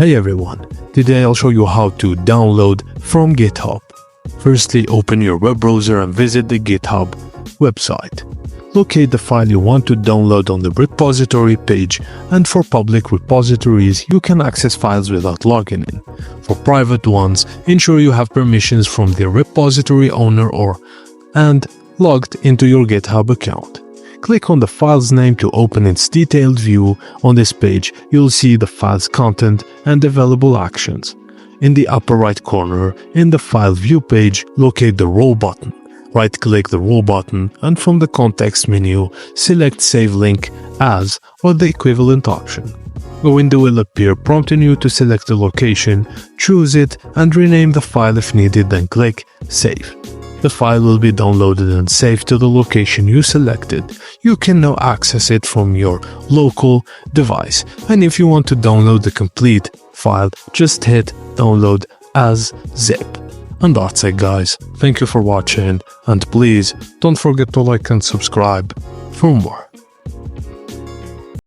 Hey everyone, today I'll show you how to download from GitHub. Firstly, open your web browser and visit the GitHub website. Locate the file you want to download on the repository page, and for public repositories, you can access files without logging in. For private ones, ensure you have permissions from the repository owner and logged into your GitHub account. Click on the file's name to open its detailed view. On this page, you'll see the file's content and available actions. In the upper right corner, in the File View page, locate the Roll button. Right-click the Roll button and from the context menu, select Save Link As or the equivalent option. A window will appear prompting you to select the location, choose it and rename the file if needed, then click Save. The file will be downloaded and saved to the location you selected. You can now access it from your local device. And if you want to download the complete file, just hit Download as Zip. And that's it, guys. Thank you for watching, and please don't forget to like and subscribe for more.